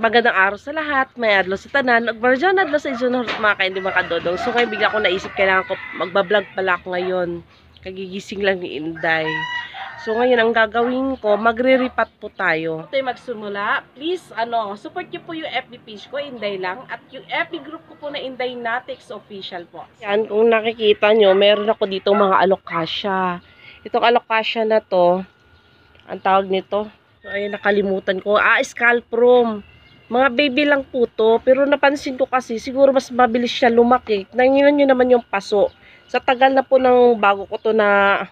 magandang araw sa lahat. May adlaw sa tanan. Nagbarjan adlaw sa isunod mga kaindi mga kadodong. So ngayon bigla ko naisip kailangan ko magbablog pala ako ngayon. Kagigising lang ni Inday. So ngayon ang gagawin ko, magre-repat po tayo. Ito yung magsimula. Please, support niyo po yung FB page ko, Inday lang. At yung FB group ko po na Inday Natex Official po. Yan, kung nakikita nyo, meron ako dito mga alokasya. Itong alokasya na to, ang tawag nito, so, ayun, nakalimutan ko. Scalp room. Mga baby lang po to. Pero napansin ko kasi, siguro mas mabilis siya lumaki. Nanginan nyo naman yung paso. Sa tagal na po ng bago ko to na,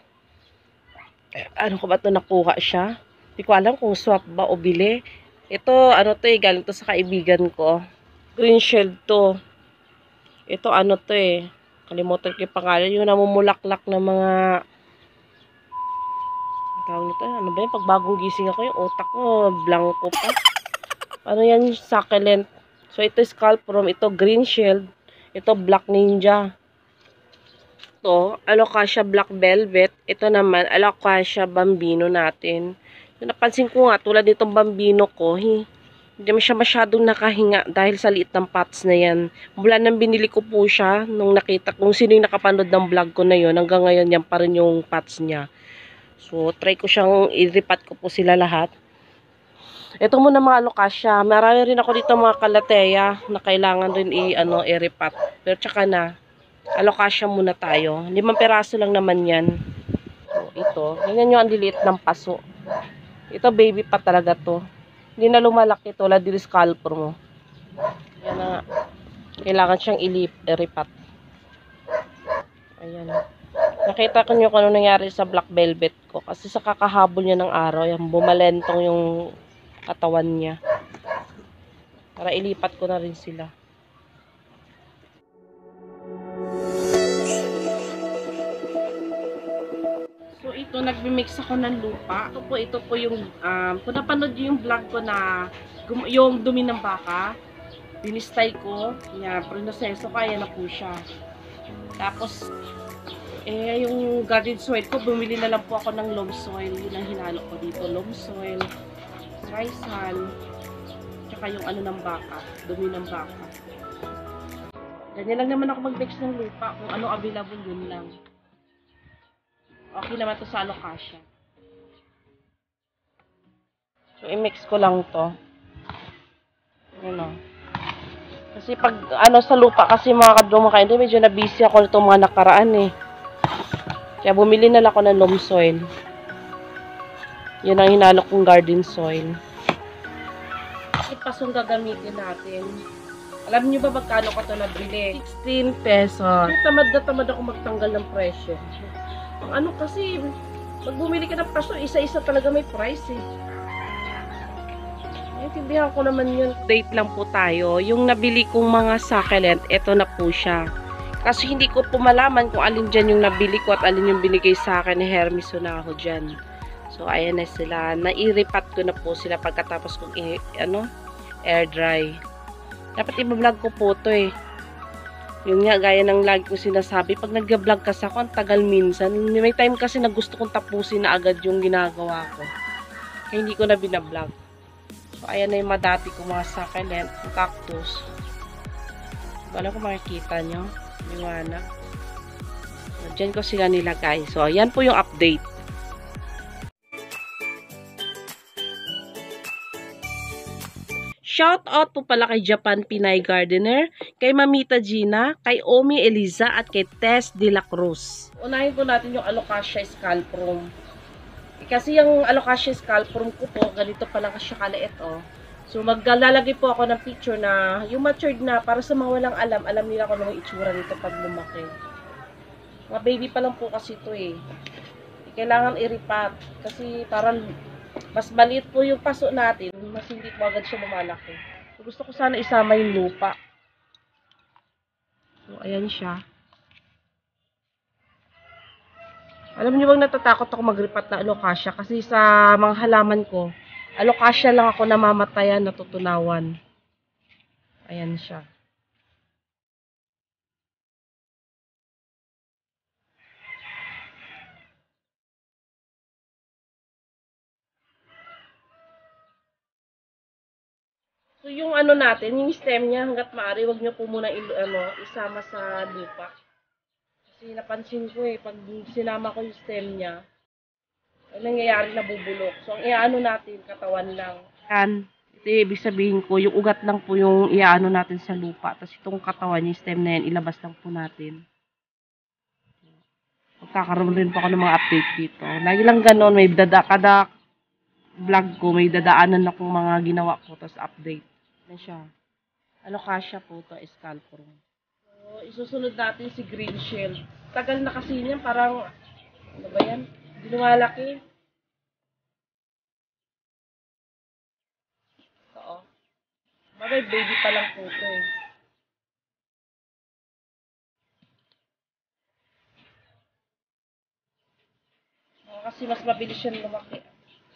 ano ko ba to nakuha siya? Hindi ko alam kung swap ba o bili. Ito, galing to sa kaibigan ko. Green shield to. Ito, kalimutan ko yung pangalan. Yung namumulaklak na mga tawag nito, ano ba yun? Pag bagong gising ako, yung utak ko, blanco pa. Ano yan? Succulent. So, ito scalp room. Ito green shield. Ito black ninja. Ito, alocasia black velvet. Ito naman, alocasia bambino natin. So, napansin ko nga, tulad nitong bambino ko, hindi siya masyadong nakahinga dahil sa liit ng pots na yan. Mula nang binili ko po siya, nung nakita kung sino yung nakapanood ng vlog ko na yun, hanggang ngayon yan pa rin yung pots niya. So, try ko siyang i-repat ko po sila lahat. Ito muna mga alokasya. Marami rin ako dito mga kalateya na kailangan rin i-repat. Pero tsaka na, alokasya muna tayo. 5 peraso lang naman yan. So, ito. Ganyan yung ang liliit ng paso. Ito baby pa talaga to. Hindi na lumalaki to. Ladi scalp mo. Yan na. Kailangan siyang i-repat. Ayan. Nakita ko nyo kung ano nangyari sa black velvet ko. Kasi sa kakahabol niya ng araw, yan, bumalentong yung katawan niya. Para ilipat ko na rin sila. So ito, nagmimix ako ng lupa. Ito po yung, kung napanood yung vlog ko na yung dumi ng baka, dinistay ko. Yan, prinoseso kaya na po siya. Tapos, yung garden soil ko, bumili na lang po ako ng loam soil. Yun ang hinalo ko dito. Loam soil, sal, tsaka yung ng baka, dumi ng baka. Ganyan lang naman ako mag-mix ng lupa. Kung ano available, yun lang. Okay naman to sa alokasya. So, i-mix ko lang to. Kasi pag, sa lupa kasi mga kadumakain, medyo na-busy ako nitong mga nakaraan Kaya bumili na lang ako ng loam soil. Yan ang hinalo kong garden soil. Ipasong gagamitin natin. Alam niyo ba magkano ko ito nabili? 16 pesos. Tamad na tamad ako magtanggal ng presyo. Ang kasi, pag bumili ka ng paso, isa-isa talaga may price Naintindihan ko naman yun. Date lang po tayo. Yung nabili kong mga succulent, ito na po siya. Kasi hindi ko po malaman kung alin dyan yung nabili ko at alin yung binigay sa akin ni Hermes Sonajo dyan. So, ayan na sila. Nai-repat ko na po sila pagkatapos kong air dry. Dapat i-vlog ko po ito Yun nga, gaya ng lagi ko sinasabi, pag nag-vlog kasi ako, ang tagal minsan. May time kasi na gusto kong tapusin na agad yung ginagawa ko. Kaya hindi ko na binablog. So, ayan na yung madati ko mga succulent, cactus. Wala ko makikita nyo. Liwanag. Diyan ko sila nilagay. So, yan po yung update. Shout out po pala kay Japan Pinay Gardener, kay Mamita Gina, kay Omi Eliza, at kay Tess de la Cruz. Unahin po natin yung Alocasia scalp room. Kasi yung Alocasia scalp room ko po, ganito pala siya kaliit So, maglalagay po ako ng picture na yung matured na, para sa mga walang alam nila kung anong itsura nito pag lumaki. Mga baby pa lang po kasi ito Kailangan i-repat. Kasi parang mas maliit po yung paso natin, mas hindi po agad siya lumalaki. So, gusto ko sana isama yung lupa. So, ayan siya. Alam niyo bang natatakot ako mag-repat na alokasya kasi sa mga halaman ko, alokasya lang ako namamatayan, natutunawan. Ayan siya. So, So yung ano natin, yung stem niya hangga't maaari, wag niyo po muna isama sa lupa. Kasi napansin ko pag sinama ko yung stem niya, ang nangyayari nabubulok. So ang iaano natin, katawan lang. Yan. Ito ibig sabihin ko, yung ugat lang po yung iaano natin sa lupa. Tapos itong katawan, yung stem na yan, ilabas lang po natin. Magkakaroon rin po ako ng mga update dito. Lagi lang ganon, may kada vlog ko, may dadaanan akong mga ginawa ko, tapos update. Na siya. Alocasia po to, scalprum. So, isusunod natin si green shield. Tagal na kasi niyan, parang, ano ba yan? Hindi lumalaki. Oo. Bagay, baby pa lang po ito Kasi mas mabilis siya lumaki.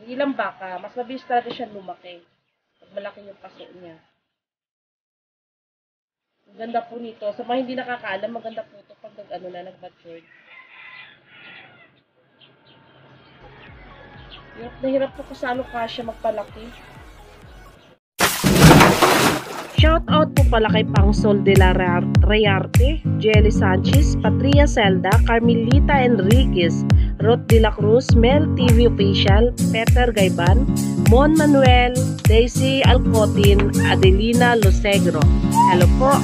Hindi lang baka, mas mabilis talaga siya lumaki. Pag malaki yung paso niya. Ang ganda po nito. Sa mga hindi nakakaalam, maganda po ito pag nag-matured. Hirap na hirap po ko sa alocasia magpalaki. Shoutout po pala kay Pangsol de la Reyarte, Jelly Sanchez, Patria Zelda, Carmelita Enriquez, Ruth de la Cruz, Mel TV Official, Peter Gayban, Mon Manuel, Daisy Alcotin, Adelina Losegro. Hello po.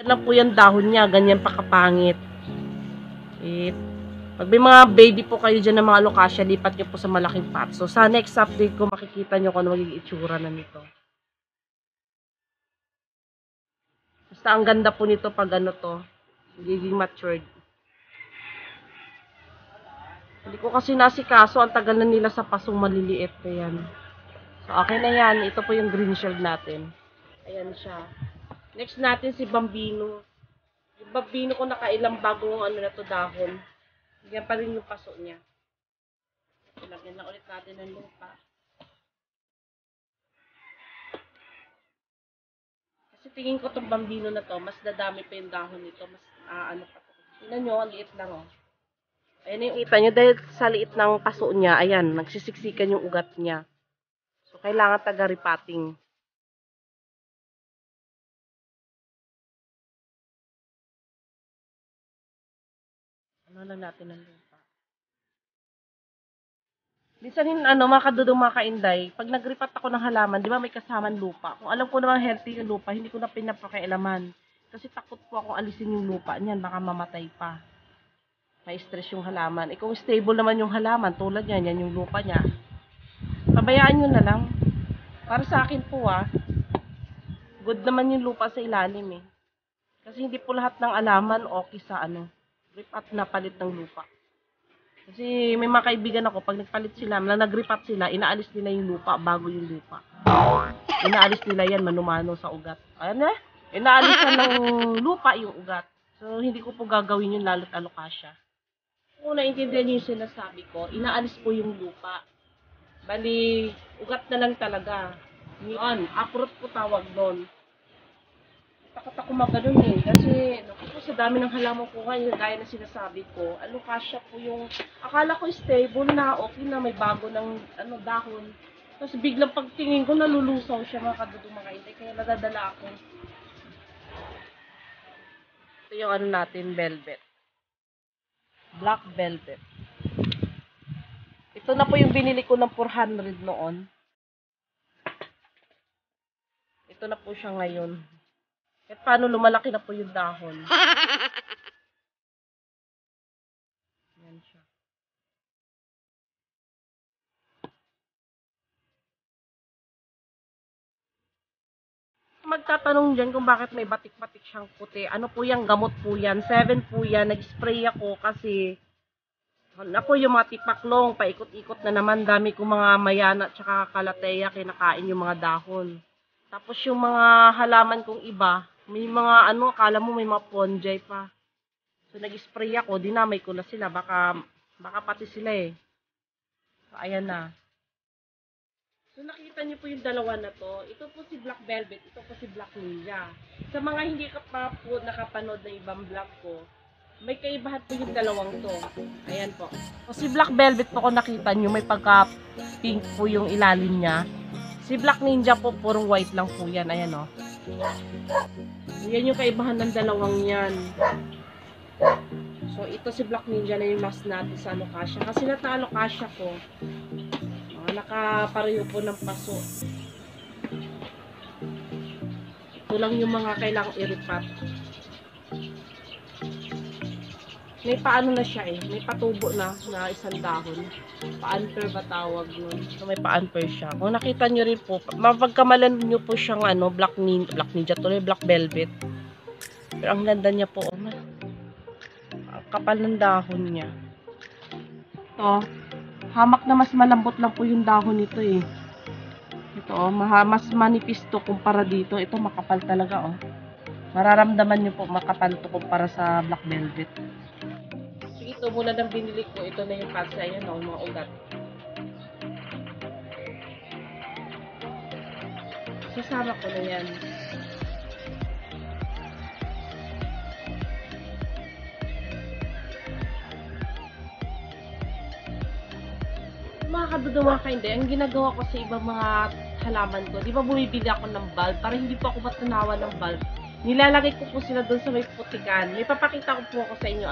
Yan lang po yung dahon niya, ganyan pa kapangit. Pag may mga baby po kayo dyan ng mga alocasia, lipat nyo po sa malaking pot. So sa next update ko, makikita nyo kung ano magiging itsura na nito. Basta ang ganda po nito pag magiging matured. Hindi ko kasi nasikaso, ang tagal na nila sa pasong maliliit na yan. So okay na yan, ito po yung green shield natin. Ayan siya. Next natin si Bambino. Yung Bambino ko nakailang bagong na to dahon. Yan pa rin yung paso niya. Lagyan na ulit natin ng lupa. Kasi tingin ko itong Bambino na to, mas dadami pa yung dahon nito. Mas pa to. Tingnan nyo, ang liit lang Ayan yung kita nyo, dahil sa liit ng paso niya, ayan, nagsisiksikan yung ugat niya. So, kailangan taga-repotting. Ano lang natin ng lupa. Minsan makadudong mga kainday, pag nag-repot ako ng halaman, di ba may kasamang lupa? Kung alam ko naman healthy yung lupa, hindi ko na pinapakialaman. Kasi takot po akong alisin yung lupa niyan, baka mamatay pa. May stress yung halaman. Kung stable naman yung halaman, tulad yan yung lupa niya. Pabayaan nyo na lang. Para sa akin po good naman yung lupa sa ilalim Kasi hindi po lahat ng alaman okay sa repot na palit ng lupa. Kasi may mga kaibigan ako, pag nagpalit sila, nag-repot sila, inaalis nila yung lupa bago yung lupa. Inaalis nila yan manumano sa ugat. Ayan inaalis na ng lupa yung ugat. So, hindi ko po gagawin yun lalo't alocasia. Kung naintindihan niyo yung sinasabi ko, inaalis po yung lupa. Bali, ugat na lang talaga. Yun, uproot po tawag doon. Takot ako maganon kasi sa dami ng halaman ko ngayon, gaya na sinasabi ko, alocasia po yung, akala ko stable na, okay na, may bago ng dahon. Tapos biglang pagtingin ko, nalulusaw siya mga kadudong mga hindi, kaya nadadala ako. Ito yung natin, velvet. Black velvet. Ito na po yung binili ko ng 400 noon. Ito na po siya ngayon. At paano lumalaki na po yung dahon. Yan siya. Magtatanong dyan kung bakit may batik-batik siyang puti. Ano po yan? Gamot po yan. 7 po yan. Nag-spray ako kasi ako yung mga tipaklong. Paikot-ikot na naman. Dami kong mga mayana at saka kalateya kinakain yung mga dahon. Tapos yung mga halaman kong iba, may mga akala mo may mga fungi pa. So nag-spray ako, dinamay ko na sila, baka pati sila So ayan na. So nakita niyo po yung dalawa na to. Ito po si Black Velvet, ito po si Black Ninja. Sa mga hindi ka pa po nakapanood ng ibang vlog ko, may kaibahan po yung dalawang to. Ayan po. So si Black Velvet po kung nakita niyo, may pagka-pink po yung ilalim niya. Si Black Ninja po, purong white lang po yan. Ayan o. Yan yung kaibahan ng dalawang yan. So, ito si Black Ninja na yung last natin sa Alokasya. Kasi nata-Alokasya ko, nakapareho po ng paso. Ito lang yung mga kailangang i-repat. May paano na siya eh. May patubo na isang dahon. Pa-unper ba tawag nun? So, may pa-unper siya. Kung nakita nyo rin po, mapagkamalan nyo po siyang Black Ninja tuloy, Black Velvet. Pero ang ganda niya po. Ang kapal ng dahon niya. Ito, hamak na mas malambot lang po yung dahon nito eh. Ito mas manipis to kumpara dito. Ito makapal talaga Mararamdaman nyo po makapal to kumpara sa Black Velvet. Ito muna nang binili ko. Ito na yung patsa. Ayan mga ugat. Sasama ko na yan. Mga kadudo mga kainde, ang ginagawa ko sa ibang mga halaman ko, di ba bumibili ako ng bulb para hindi po ako matunawan ng bulb. Nilalagay ko po sila doon sa may putikan. May papakita ko po ako sa inyo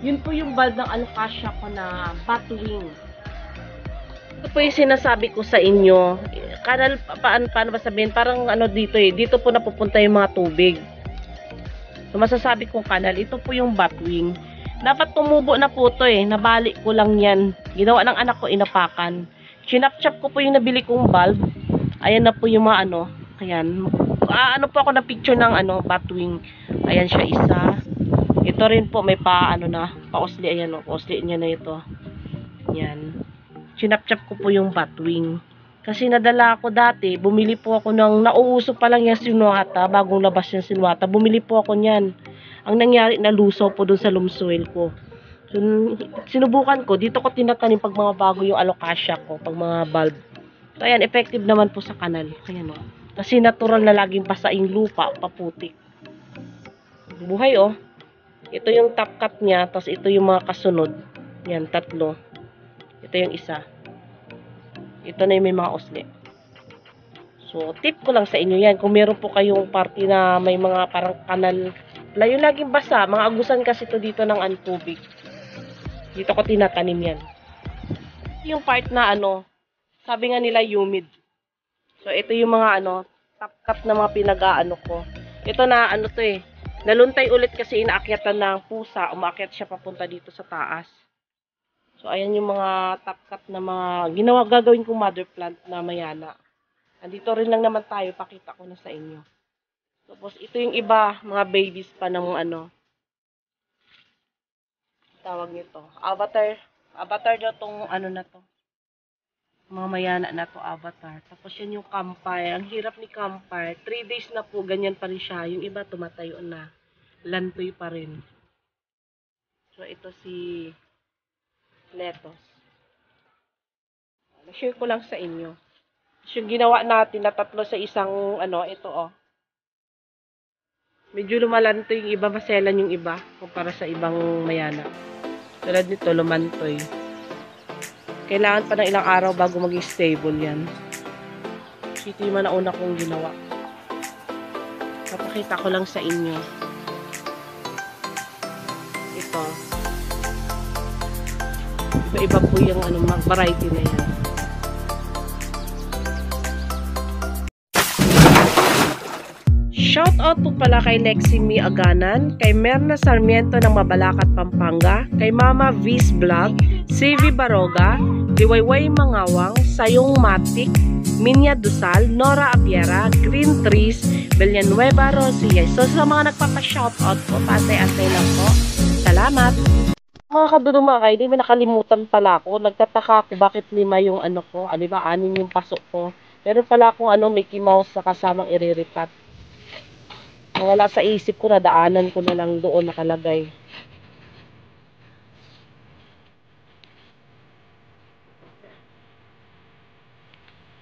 yun po yung bulb ng Alokasya ko na Batwing. Ito po yung sinasabi ko sa inyo. Kanal, paano ba sabihin? Parang dito dito po napupunta yung mga tubig. So masasabi kong kanal, ito po yung Batwing. Dapat tumubo na po ito nabalik ko lang yan. Ginawa ng anak ko, inapakan. Chinap-chap ko po yung nabili kong bulb. Ayan na po yung mga ayan. Po ako na picture ng Batwing. Ayan siya isa. Ito rin po may pausli. Ayan pausli niya na ito. Yan. Chinap-chap ko po yung Batwing. Kasi nadala ako dati, bumili po ako ng nauuso pa lang yung sinuwata, bagong labas yung sinuwata. Bumili po ako niyan. Ang nangyari, nalusaw po dun sa loam soil ko. So, sinubukan ko, dito ko tinatanim pag mga bago yung Alokasya ko, pag mga bulb. So, ayan, effective naman po sa kanal. Ayan Kasi natural na laging pasaing lupa, paputik. Buhay Ito yung top cut niya, tapos ito yung mga kasunod. Yan, 3. Ito yung isa. Ito na yung may mga usli. So, tip ko lang sa inyo yan. Kung meron po kayong party na may mga parang kanal, yung laging basa, mga agusan kasi ito dito ng tubig. Dito ko tinatanim yan. Yung part na sabi nga nila humid. So, ito yung mga top cut na mga pinag-aano ko. Ito na naluntay ulit kasi inaakyatan ng pusa. Umaakyat siya papunta dito sa taas. So, ayan yung mga top cut na mga gagawin kong mother plant na mayana. Andito rin lang naman tayo, pakita ko na sa inyo. Tapos, ito yung iba, mga babies pa ng tawag nito. Avatar. Avatar daw tong na to. Mga mayana na to, avatar. Tapos, yan yung campfire. Ang hirap ni campfire. 3 days na po, ganyan pa rin siya. Yung iba, tumatayo na. Lantoy pa rin. So, ito si lettuce. Na-share ko lang sa inyo. So, yung ginawa natin na 3 sa isang, ito medyo lumalantoy yung iba, maselan yung iba, kumpara sa ibang mayana. Tulad nito, lumantoy. Kailangan pa ng ilang araw bago maging stable yan. Ito yung nauna kong ginawa. Papakita ko lang sa inyo. Ito. Iba-iba po yung variety na yan. Shoutout po pala kay Lexi Mi Aganan, kay Merna Sarmiento ng Mabalacat, Pampanga, kay Mama V's Vlog, CV Baroga, Liwayway Mangawang, Sayong Matik, Minya Dusal, Nora Apiera, Green Trees, Villanueva Rosia. So sa mga nagpapa-shoutout po, patay-atay lang po. Salamat! Mga kadudong mga kaili, may nakalimutan pala ako. Nagtataka ako bakit 5 yung ko, 6 yung pasok ko. Meron pala akong Mickey Mouse na kasamang iriripat. Wala sa isip ko, nadaanan ko na lang doon nakalagay.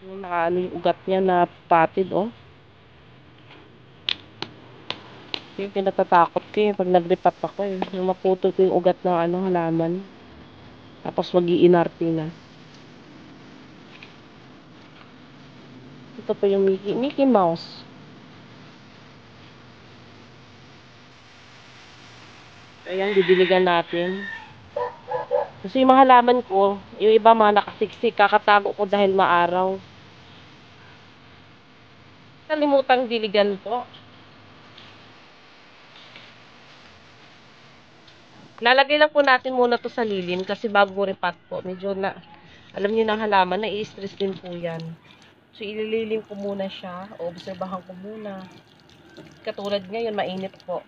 Yung yung ugat niya na patid, Yung pinatatakot ko pag nagripat ako yung maputol ko yung ugat ng halaman. Tapos mag-iinarte na. ito po yung Mickey Mouse. Ayan, didiligan natin. Kasi yung mga halaman ko, yung iba mga nakasiksik, kakatago ko dahil maaraw. Kalimutang diligan po. Lalagay lang po natin muna to sa lilim kasi bago repot po, medyo na, alam niyo ng halaman, nai-stress din po yan. So, ilililim ko muna siya, o obserbahan ko muna. Katulad ngayon, mainit po.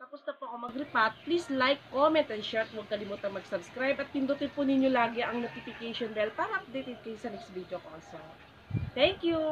Tapos na po ako mag-repot. Please like, comment, and share. Huwag kalimutan mag-subscribe at pindutin po ninyo lagi ang notification bell para updated kayo sa next video ko. So, thank you!